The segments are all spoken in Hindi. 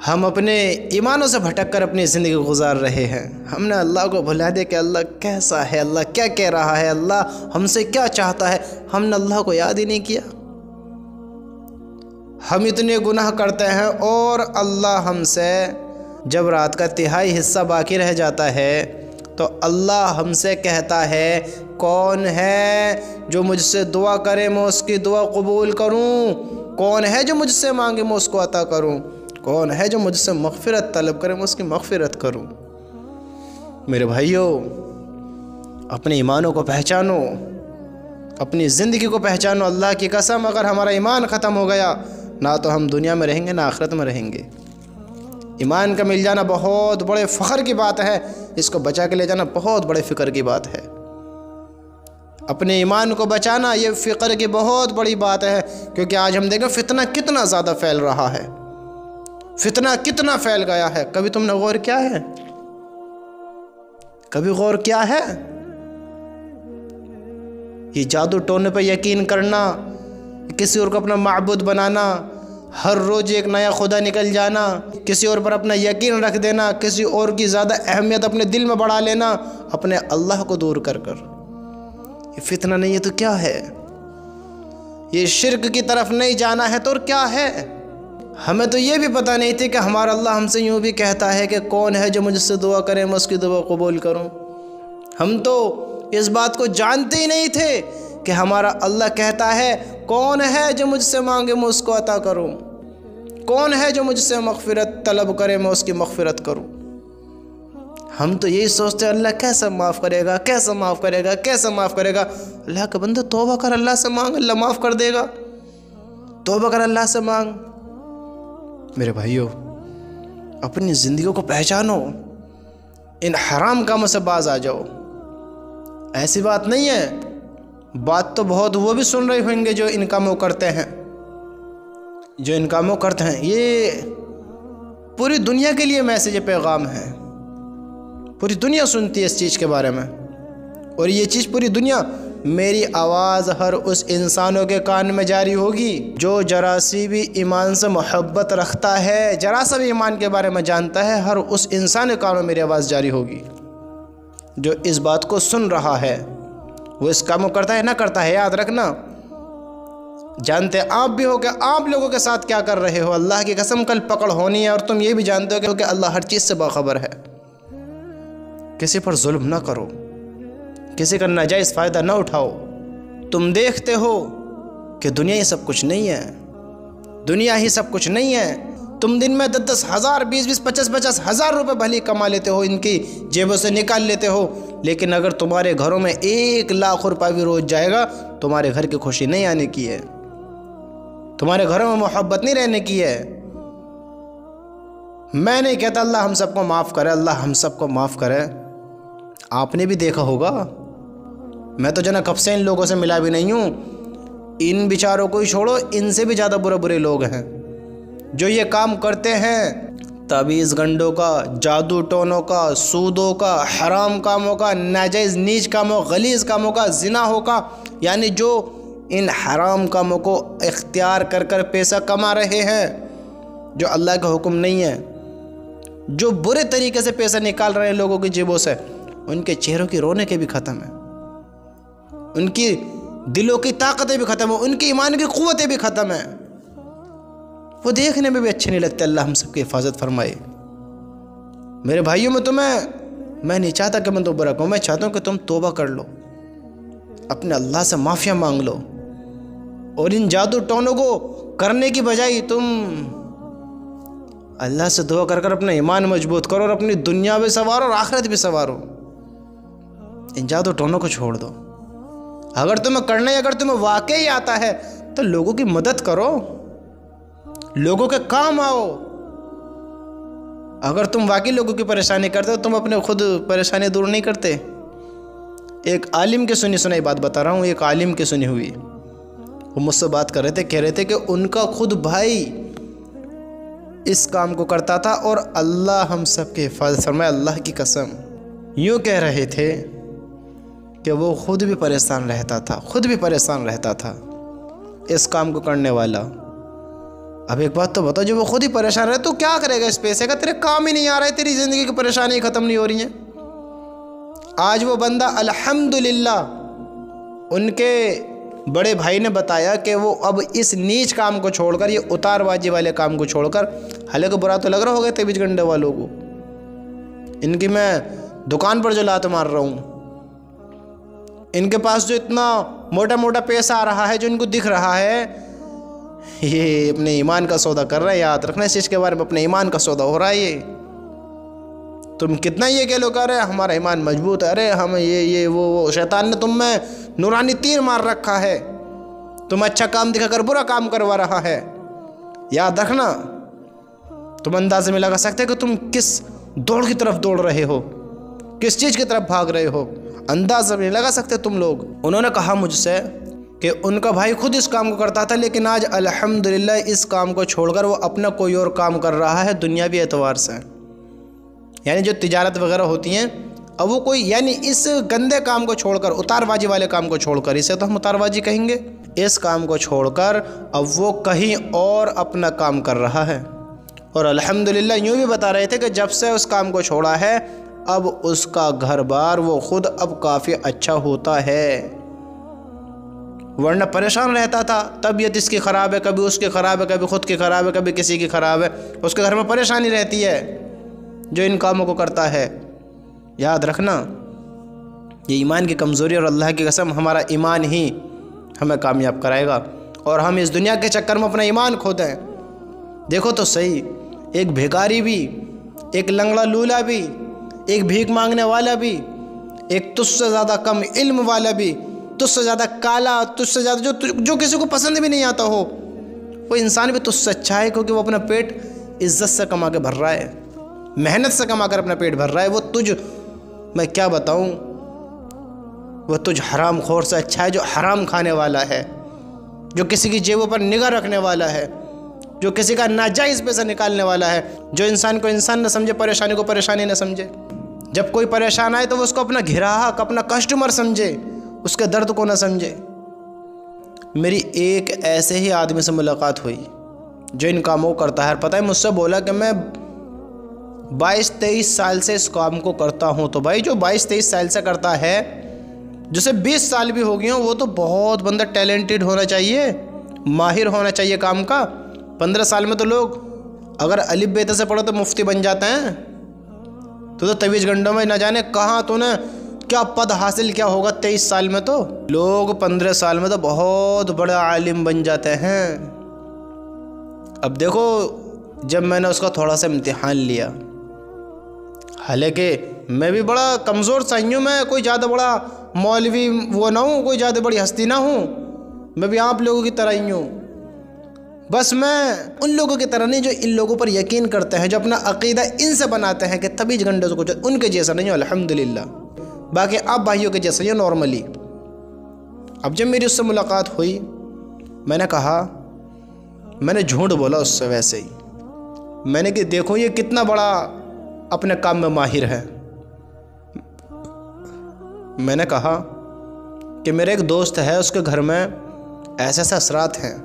हम अपने ईमानों से भटक कर अपनी ज़िंदगी गुजार रहे हैं। हमने अल्लाह को भुला दिया कि अल्लाह कैसा है, अल्लाह क्या कह रहा है, अल्लाह हमसे क्या चाहता है। हमने अल्लाह को याद ही नहीं किया। हम इतने गुनाह करते हैं और अल्लाह हमसे जब रात का तिहाई हिस्सा बाकी रह जाता है तो अल्लाह हमसे कहता है, कौन है जो मुझसे दुआ करे मैं उसकी दुआ कबूल करूं, कौन है जो मुझसे मांगे मैं उसको अता करूं, कौन है जो मुझसे मग़फ़िरत तलब करे मैं उसकी मग़फ़िरत करूं। मेरे भाइयों, अपने ईमानों को पहचानो, अपनी ज़िंदगी को पहचानो। अल्लाह की कसम, अगर हमारा ईमान ख़त्म हो गया ना तो हम दुनिया में रहेंगे ना आखिरत में रहेंगे। ईमान का मिल जाना बहुत बड़े फ़ख्र की बात है, इसको बचा के ले जाना बहुत बड़े फ़िक्र की बात है। अपने ईमान को बचाना ये फ़िक्र की बहुत बड़ी बात है, क्योंकि आज हम देखें फितना कितना ज़्यादा फैल रहा है, फितना कितना फैल गया है। कभी तुमने गौर किया है? कभी गौर किया है? ये जादू टोने पर यकीन करना, किसी और को अपना माबूद बनाना, हर रोज़ एक नया खुदा निकल जाना, किसी और पर अपना यकीन रख देना, किसी और की ज़्यादा अहमियत अपने दिल में बढ़ा लेना, अपने अल्लाह को दूर कर कर। ये फितना नहीं है तो क्या है? ये शिर्क की तरफ नहीं जाना है तो और क्या है? हमें तो ये भी पता नहीं थी कि हमारा अल्लाह हमसे यूँ भी कहता है कि कौन है जो मुझसे दुआ करे मैं उसकी दुआ कबूल करूँ। हम तो इस बात को जानते ही नहीं थे कि हमारा अल्लाह कहता है, कौन है जो मुझसे मांगे मैं उसको अता करूं, कौन है जो मुझसे मग़फ़िरत तलब करे मैं उसकी मग़फ़िरत करूं। हम तो यही सोचते हैं अल्लाह कैसे माफ़ करेगा, कैसे माफ़ करेगा, कैसे माफ़ करेगा। अल्लाह का बंदा तौबा कर, अल्लाह से मांग, अल्लाह माफ़ कर देगा। तौबा कर, अल्लाह से मांग। मेरे भाइयों, अपनी ज़िंदगी को पहचानो, इन हराम कामों से बाज आ जाओ। ऐसी बात नहीं है, बात तो बहुत वो भी सुन रहे होंगे जो इन कामों करते हैं, जो इन कामों करते हैं। ये पूरी दुनिया के लिए मैसेज पैगाम है, पूरी दुनिया सुनती है इस चीज़ के बारे में। और ये चीज़ पूरी दुनिया, मेरी आवाज़ हर उस इंसानों के कान में जारी होगी जो जरा सी भी ईमान से मोहब्बत रखता है, जरा सा भी ईमान के बारे में जानता है। हर उस इंसान के कान में मेरी आवाज़ जारी होगी जो इस बात को सुन रहा है। वो इस काम को करता है ना करता है, याद रखना। जानते आप भी हो कि आप लोगों के साथ क्या कर रहे हो। अल्लाह की कसम, कल पकड़ होनी है। और तुम ये भी जानते हो कि अल्लाह हर चीज़ से बाखबर है। किसी पर जुल्म ना करो, किसी का नाजायज़ फ़ायदा ना उठाओ। तुम देखते हो कि दुनिया ही सब कुछ नहीं है, दुनिया ही सब कुछ नहीं है। तुम दिन में 10-10 हज़ार, 20-20, 50-50 हज़ार रुपये भली कमा लेते हो, इनकी जेबों से निकाल लेते हो। लेकिन अगर तुम्हारे घरों में 1 लाख रुपये भी रोज जाएगा, तुम्हारे घर की खुशी नहीं आने की है, तुम्हारे घरों में मोहब्बत नहीं रहने की है। मैं नहीं कहता अल्लाह हम सबको माफ़ करे, अल्लाह हम सबको माफ़ करे। आपने भी देखा होगा, मैं तो जना कब से इन लोगों से मिला भी नहीं हूँ। इन बेचारों को ही छोड़ो, इनसे भी ज़्यादा बुरे बुरे लोग हैं जो ये काम करते हैं। ताबीज़ गंडों का, जादू टोनों का, सूदों का, हराम कामों का, नाजायज़ नीच कामों, गलीज़ कामों का, ज़िनाहों का, यानी जो इन हराम कामों को इख्तियार कर कर पैसा कमा रहे हैं, जो अल्लाह का हुक्म नहीं है, जो बुरे तरीके से पैसा निकाल रहे हैं लोगों की जेबों से, उनके चेहरों की रौनकें भी ख़त्म हैं, उनकी दिलों की ताकतें भी ख़त्म हैं, उनकी ईमान की क़ुव्वतें भी ख़त्म हैं। वो देखने में भी अच्छे नहीं लगते। अल्लाह हम सबकी हिफाजत फरमाए। मेरे भाइयों में मैं नहीं चाहता कि मैं तो बुरा कहूँ, मैं चाहता हूँ कि तुम तौबा कर लो, अपने अल्लाह से माफ़िया मांग लो, और इन जादू टोनों को करने की बजाय तुम अल्लाह से दुआ कर कर अपना ईमान मजबूत करो और अपनी दुनिया भी संवारो और आखिरत भी संवारो। इन जादू टोनों को छोड़ दो। अगर तुम्हें करना है, अगर तुम्हें वाकई आता है तो लोगों की मदद करो, लोगों के काम आओ। अगर तुम वाकई लोगों की परेशानी करते हो, तुम अपने खुद परेशानी दूर नहीं करते। एक आलिम की सुनी सुनाई बात बता रहा हूँ, एक आलिम की सुनी हुई। वो मुझसे बात कर रहे थे, कह रहे थे कि उनका खुद भाई इस काम को करता था और अल्लाह हम सब के हिफाजत फरमाए, अल्लाह की कसम। यूँ कह रहे थे कि वो खुद भी परेशान रहता था, खुद भी परेशान रहता था इस काम को करने वाला। अब एक बात तो बताओ, जो वो खुद ही परेशान है तो क्या करेगा इस पैसे का? तेरे काम ही नहीं आ रहा है, तेरी ज़िंदगी की परेशानी ख़त्म नहीं हो रही है। आज वो बंदा अल्हम्दुलिल्लाह, उनके बड़े भाई ने बताया कि वो अब इस नीच काम को छोड़कर, ये उतारबाजी वाले काम को छोड़कर, हालांकि बुरा तो लग रहा होगा तेबीज गंडे वालों को, इनकी मैं दुकान पर जो लात मार रहा हूँ, इनके पास जो इतना मोटा मोटा पैसा आ रहा है, जो इनको दिख रहा है, ये अपने ईमान का सौदा कर रहा है। याद रखना इस चीज़ के बारे में, अपने ईमान का सौदा हो रहा है। ये तुम कितना ये कह लो, कह रहे हमारा ईमान मजबूत है, अरे हम ये वो शैतान ने तुम में नूरानी तीर मार रखा है, तुम अच्छा काम दिखाकर बुरा काम करवा रहा है। याद रखना, तुम अंदाजे में लगा सकते हो कि तुम किस दौड़ की तरफ दौड़ रहे हो, किस चीज़ की तरफ भाग रहे हो, अंदाजा नहीं लगा सकते तुम लोग। उन्होंने कहा मुझसे कि उनका भाई खुद इस काम को करता था, लेकिन आज अल्हम्दुलिल्लाह इस काम को छोड़कर वो अपना कोई और काम कर रहा है दुनियावी एतबार से, यानी जो तिजारत वगैरह होती हैं, अब वो कोई, यानी इस गंदे काम को छोड़कर, उतारबाजी वाले काम को छोड़कर, इसे तो हम उतारबाजी कहेंगे, इस काम को छोड़कर अब वो कहीं और अपना काम कर रहा है। और अल्हम्दुलिल्लाह यूँ भी बता रहे थे कि जब से उस काम को छोड़ा है, अब उसका घर बार वो खुद अब काफ़ी अच्छा होता है, वरना परेशान रहता था। तबीयत इसकी ख़राब है, कभी उसकी ख़राब है, कभी खुद की ख़राब है, कभी किसी की ख़राब है, उसके घर में परेशानी रहती है जो इन कामों को करता है। याद रखना, ये ईमान की कमज़ोरी, और अल्लाह की कसम हमारा ईमान ही हमें कामयाब कराएगा, और हम इस दुनिया के चक्कर में अपना ईमान खो दें। देखो तो सही, एक भिखारी भी, एक लंगड़ा लूला भी, एक भीख मांगने वाला भी, एक तुझसे ज़्यादा कम इल्म वाला भी, तुझसे ज़्यादा काला, तुझसे ज़्यादा जो किसी को पसंद भी नहीं आता हो, वो इंसान भी तुझसे अच्छा है, क्योंकि वो अपना पेट इज़्ज़त से कमा के भर रहा है, मेहनत से कमा कर अपना पेट भर रहा है। वो तुझ, मैं क्या बताऊँ, वो तुझ हराम खोर से अच्छा है जो हराम खाने वाला है, जो किसी की जेबों पर निगाह रखने वाला है, जो किसी का नाजायज़ पैसा निकालने वाला है, जो इंसान को इंसान न समझे, परेशानी को परेशानी न समझे। जब कोई परेशान आए तो वो उसको अपना ग्राहक, अपना कस्टमर समझे, उसके दर्द को न समझे। मेरी एक ऐसे ही आदमी से मुलाकात हुई जो इन कामों को करता है। पता है, मुझसे बोला कि मैं 22-23 साल से इस काम को करता हूँ। तो भाई जो 22-23 साल से करता है, जिसे 20 साल भी हो गए हों, वो तो बहुत बंदा टैलेंटेड होना चाहिए, माहिर होना चाहिए काम का। 15 साल में तो लोग अगर अलिफ बेता से पढ़ो तो मुफ्ती बन जाते हैं। तो तवीज़ गंडों में न जाने कहाँ तूने क्या पद हासिल किया होगा 23 साल में। तो लोग 15 साल में तो बहुत बड़ा आलिम बन जाते हैं। अब देखो, जब मैंने उसका थोड़ा सा इम्तिहान लिया, हालांकि मैं भी बड़ा कमज़ोर सा ही हूँ, मैं कोई ज़्यादा बड़ा मौलवी वो ना हूँ, कोई ज़्यादा बड़ी हस्ती ना हूँ, मैं भी आप लोगों की तरह ही हूँ। बस मैं उन लोगों की तरह नहीं जो इन लोगों पर यकीन करते हैं, जो अपना अक़ीदा इनसे बनाते हैं कि तभी गंडे को, उनके जैसा नहीं हो अल्हम्दुलिल्लाह। बाकी आप भाइयों के जैसा ही नॉर्मली। अब जब मेरी उससे मुलाकात हुई, मैंने कहा, मैंने झूठ बोला उससे वैसे ही, मैंने कि देखो ये कितना बड़ा अपने काम में माहिर है। मैंने कहा कि मेरे एक दोस्त है, उसके घर में ऐसे ऐसे असरात हैं।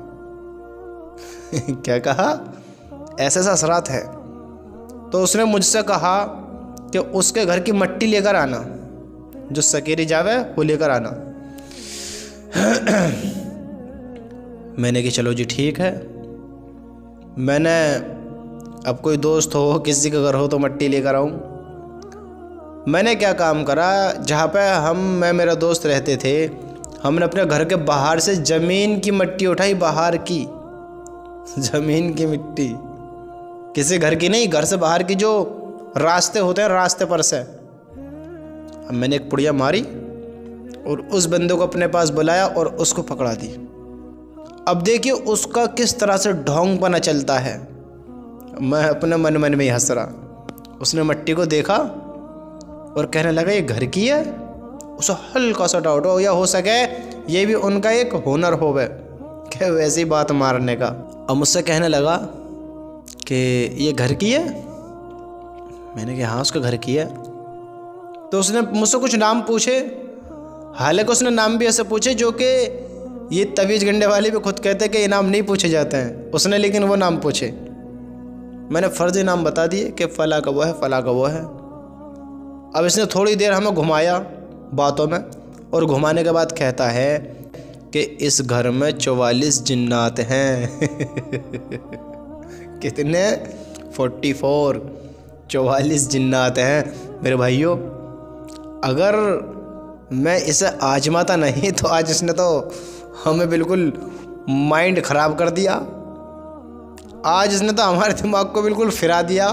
क्या कहा? ऐसे ऐसे असरात हैं। तो उसने मुझसे कहा कि उसके घर की मट्टी लेकर आना, जो सकेरी जावे वो लेकर आना। मैंने कि चलो जी ठीक है। मैंने, अब कोई दोस्त हो, किसी का घर हो तो मट्टी लेकर आऊँ। मैंने क्या काम करा, जहाँ पे मैं मेरा दोस्त रहते थे, हमने अपने घर के बाहर से ज़मीन की मिट्टी उठाई, बाहर की ज़मीन की मिट्टी, किसी घर की नहीं, घर से बाहर की जो रास्ते होते हैं, रास्ते पर से। अब मैंने एक पुड़िया मारी और उस बंदे को अपने पास बुलाया और उसको पकड़ा दी। अब देखिए उसका किस तरह से ढोंगपना चलता है। मैं अपने मन मन में ही हंस रहा। उसने मिट्टी को देखा और कहने लगा ये घर की है। उसे हल्का सा डाउट हो, या हो सके ये भी उनका एक हुनर हो गए कि वैसी बात मारने का। अब मुझसे कहने लगा कि ये घर की है। मैंने कहा हाँ उसका घर की है। तो उसने मुझसे कुछ नाम पूछे, हालांकि उसने नाम भी ऐसे पूछे जो कि ये तवीज़ गंडे वाले भी खुद कहते हैं कि इनाम नहीं पूछे जाते हैं, उसने लेकिन वो नाम पूछे। मैंने फ़र्ज़ी नाम बता दिए कि फ़ला का वो है, फ़ला का वो है। अब इसने थोड़ी देर हमें घुमाया बातों में, और घुमाने के बाद कहता है कि इस घर में 44 जिन्नात हैं। कितने? 44, 44 जिन्नात हैं। मेरे भाइयों, अगर मैं इसे आजमाता नहीं तो आज इसने तो हमें बिल्कुल माइंड ख़राब कर दिया। आज इसने तो हमारे दिमाग को बिल्कुल फिरा दिया।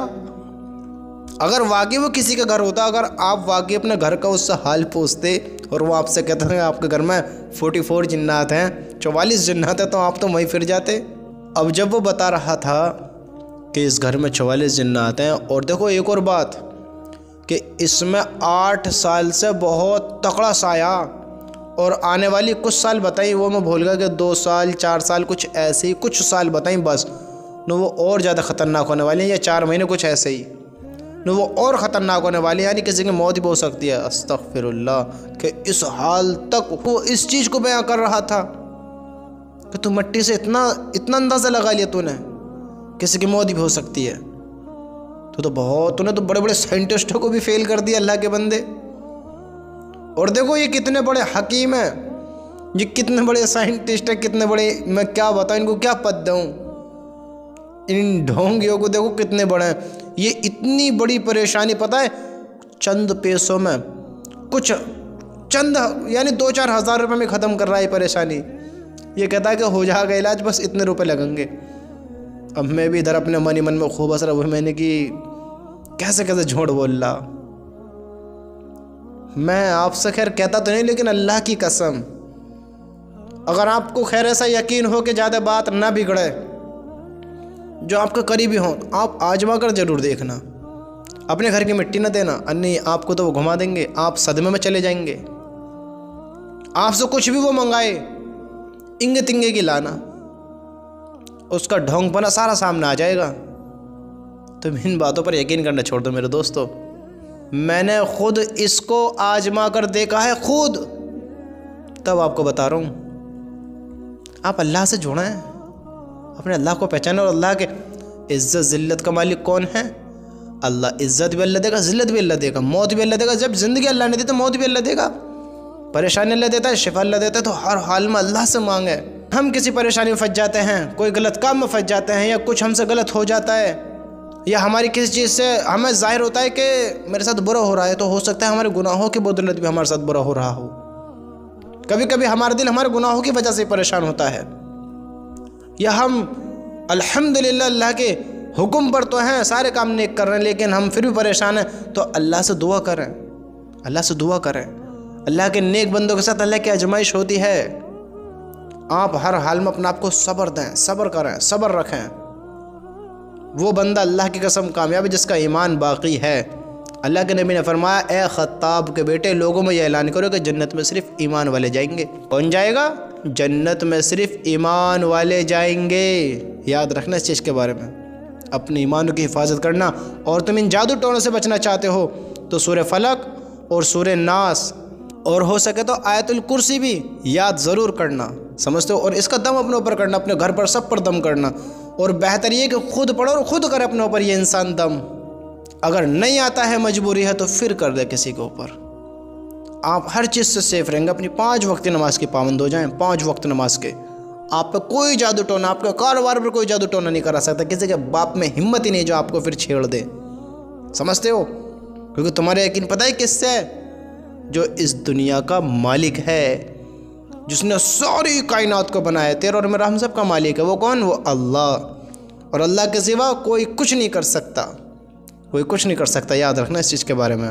अगर वाकई वो किसी का घर होता, अगर आप वाकई अपने घर का उससे हाल पूछते और वो आपसे कहते हैं आपके घर में 44 जिन्नात हैं, 44 जिन्नात हैं, तो आप तो वहीं फिर जाते। अब जब वो बता रहा था कि इस घर में 44 जिन्नात हैं, और देखो एक और बात कि इसमें 8 साल से बहुत तगड़ा साया, और आने वाली कुछ साल बताई वो मैं भूल गया कि 2 साल 4 साल कुछ ऐसे ही कुछ साल बताई बस, न वो और ज़्यादा ख़तरनाक होने वाली हैं, या 4 महीने कुछ ऐसे ही, न वो और ख़तरनाक होने वाली है, यानी किसी की मौत भी हो सकती है। अस्तग़फिरुल्लाह, कि इस हाल तक वो इस चीज़ को बयां कर रहा था कि तू मिट्टी से इतना अंदाज़ा लगा लिया तूने, किसी की मौत भी हो सकती है। तूने तो बड़े बड़े साइंटिस्टों को भी फेल कर दिया अल्लाह के बंदे। और देखो ये कितने बड़े हकीम हैं, ये कितने बड़े साइंटिस्ट हैं, कितने बड़े, मैं क्या बताऊँ इनको क्या पद दूँ। इन ढोंगियों को देखो कितने बड़े हैं। ये इतनी बड़ी परेशानी, पता है, चंद पैसों में, कुछ चंद यानी 2-4 हज़ार रुपये में ख़त्म कर रहा है परेशानी। ये कहता है कि हो जाएगा इलाज, बस इतने रुपए लगेंगे। अब मैं भी इधर अपने मन ही मन में खूब हंस रहा हूँ, मैंने कि कैसे कैसे झूठ बोल रहा। मैं आपसे खैर कहता तो नहीं, लेकिन अल्लाह की कसम, अगर आपको खैर ऐसा यकीन हो कि ज़्यादा बात ना बिगड़े, जो आपके करीबी हों, आप आजमा कर ज़रूर देखना। अपने घर की मिट्टी न देना, अन्य आपको तो वो घुमा देंगे, आप सदमे में चले जाएंगे। आपसे कुछ भी वो मंगाए, इंगे तिंगे की लाना, उसका ढोंगपना सारा सामने आ जाएगा। तो इन बातों पर यकीन करना छोड़ दो मेरे दोस्तों। मैंने खुद इसको आजमा कर देखा है, खुद, तब आपको बता रहा हूँ। आप अल्लाह से जुड़ें, अपने अल्लाह को पहचाने, और अल्लाह के इज़्ज़त ज़िल्लत का मालिक कौन है? अल्लाह। इज़्ज़त भी अल्लाह देगा, ज़िल्लत भी अल्लाह देगा, मौत भी अल्लाह देगा। जब ज़िंदगी अल्लाह ने दी तो मौत भी अल्लाह देगा, परेशानी अल्लाह देता है, शिफा अल्लाह देता है। तो हर हाल में अल्लाह से मांगे। हम किसी परेशानी में फंस जाते हैं, कोई गलत काम में फंस जाते हैं, या कुछ हमसे गलत हो जाता है, या हमारी किसी चीज़ से हमें ज़ाहिर होता है कि मेरे साथ बुरा हो रहा है, तो हो सकता है हमारे गुनाहों की बदौलत भी हमारे साथ बुरा हो रहा हो। कभी कभी हमारा दिल हमारे गुनाहों की वजह से परेशान होता है, या हम अल्हम्दुलिल्लाह अल्लाह के हुक्म पर तो हैं, सारे काम नेक कर रहे हैं, लेकिन हम फिर भी परेशान हैं। तो अल्लाह से दुआ करें, अल्लाह से दुआ करें। अल्लाह के नेक बंदों के साथ अल्लाह की आजमाइश होती है। आप हर हाल में अपने आप को सब्र दें, सब्र करें, सब्र रखें। वो बंदा अल्लाह की कसम कामयाब है जिसका ईमान बाकी है। अल्लाह के नबी ने फरमाया, ए खत्ताब के बेटे, लोगों में यह ऐलान करो कि जन्नत में सिर्फ ईमान वाले जाएंगे। कौन जाएगा? जन्नत में सिर्फ ईमान वाले जाएंगे। याद रखना इस चीज़ के बारे में, अपने ईमान की हिफाजत करना। और तुम इन जादू टोनों से बचना चाहते हो तो सूरह फलक और सूरह नास, और हो सके तो आयतुल कुर्सी भी याद ज़रूर करना, समझते हो। और इसका दम अपने ऊपर करना, अपने घर पर सब पर दम करना। और बेहतर ये कि खुद पढ़ो और खुद करे अपने ऊपर ये इंसान दम। अगर नहीं आता है, मजबूरी है, तो फिर कर दे किसी के ऊपर। आप हर चीज़ से सेफ रहेंगे। अपनी 5 वक्त नमाज के पाबंद हो जाएं, 5 वक्त नमाज के। आप पे कोई जादू टोना, आपके कारोबार पर कोई जादू टोना नहीं करा सकता। किसी के बाप में हिम्मत ही नहीं जो आपको फिर छेड़ दे, समझते हो। क्योंकि तुम्हारे यकीन पता है किससे है? जो इस दुनिया का मालिक है, जिसने सारी कायनात को बनाया, तेरा और मेरा हम सब का मालिक है। वो कौन? वो अल्लाह। और अल्लाह के सिवा कोई कुछ नहीं कर सकता, कोई कुछ नहीं कर सकता। याद रखना इस चीज़ के बारे में।